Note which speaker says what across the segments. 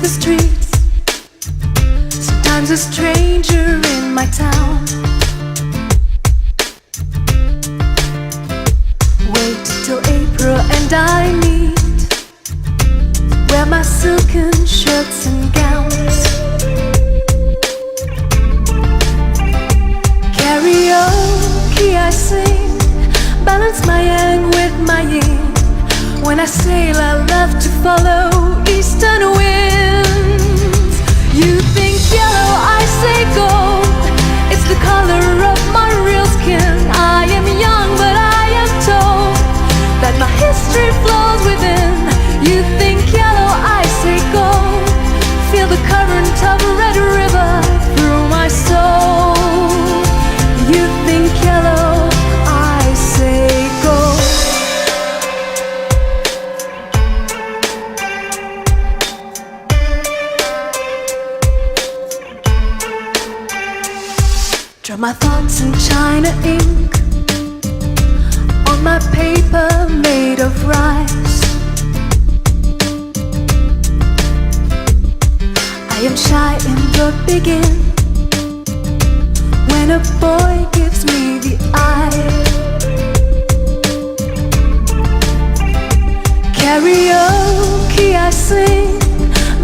Speaker 1: the streets, sometimes a stranger in my town. Wait till April and I meet, wear my silken shirts and gowns. Karaoke I sing, balance my yang with my yin. When I sail I love to follow eastern winds. You think yellow, I say gold, it's the color of my real skin. I am young but I am told that my history flows within. You think yellow, I say gold, feel the current of a red river through my soul. You think yellow, I say gold. Draw my thoughts in China ink on my paper made of rice. I am shy in the beginning when a boy gives me the eye. Karaoke I sing,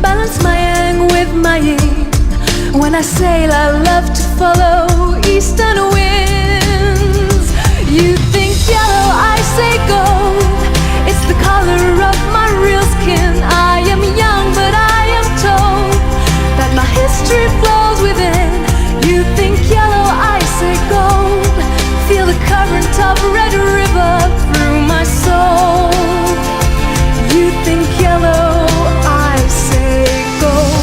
Speaker 1: balance my yang with my yin. When I sail I love to follow eastern winds. You think yellow, I say gold, it's the color of my real skin. I am young but I am told that my history flows within. You think yellow, I say gold, feel the current of a red river through my soul. You think yellow, I say gold.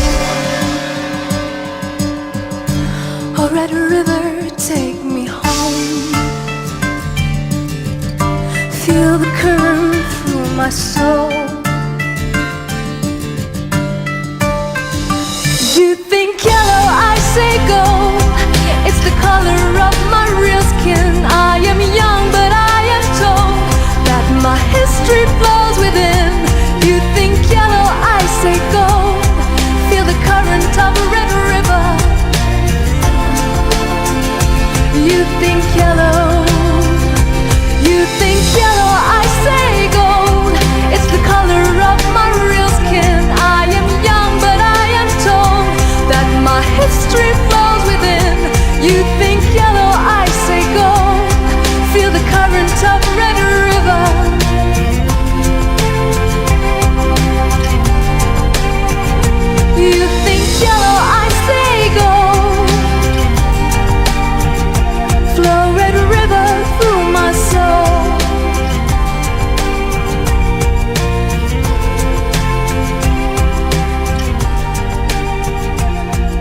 Speaker 1: Oh, red river, take me home, feel the current through my soul. You think yellow, I say gold, it's the color of my real skin. I am young but I am told that my history flows within. You think yellow, I say gold, feel the current of a red river. You think yellow, you think yellow, I say gold, it's the color of my real skin. I am young but I am told that my history flows within. You think yellow, I say gold, feel the current of a red river. You think yellow, I say gold, flow red river through my soul.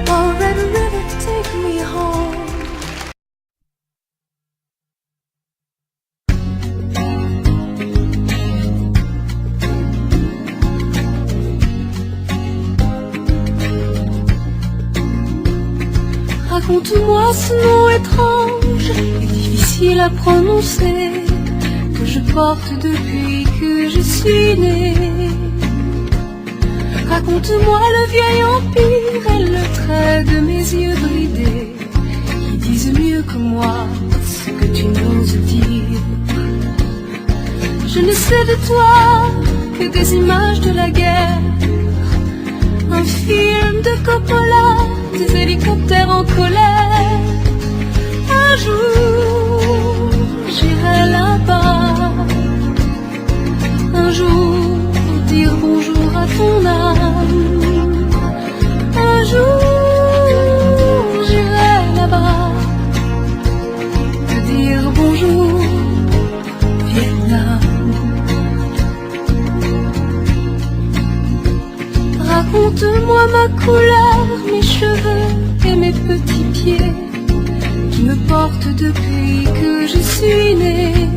Speaker 1: Oh, red river, take me home. Raconte-moi ce nom étrange et difficile à prononcer que je porte depuis que je suis née. Raconte-moi le vieil empire et le trait de mes yeux bridés qui disent mieux que moi ce que tu n'oses dire. Je ne sais de toi que des images de la guerre, un film de Coppola, des hélicoptères en colère. Un jour, j'irai là-bas, un jour, dire bonjour à ton âme. Un jour, j'irai là-bas, te dire bonjour, Vietnam. Raconte-moi ma couleur, mes cheveux et mes petits pieds qui me portent depuis que je suis née.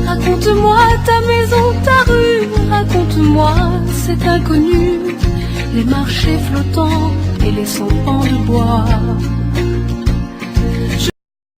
Speaker 1: Raconte-moi ta maison, ta rue, raconte-moi cet inconnu, les marchés flottants et les 100 pans de bois.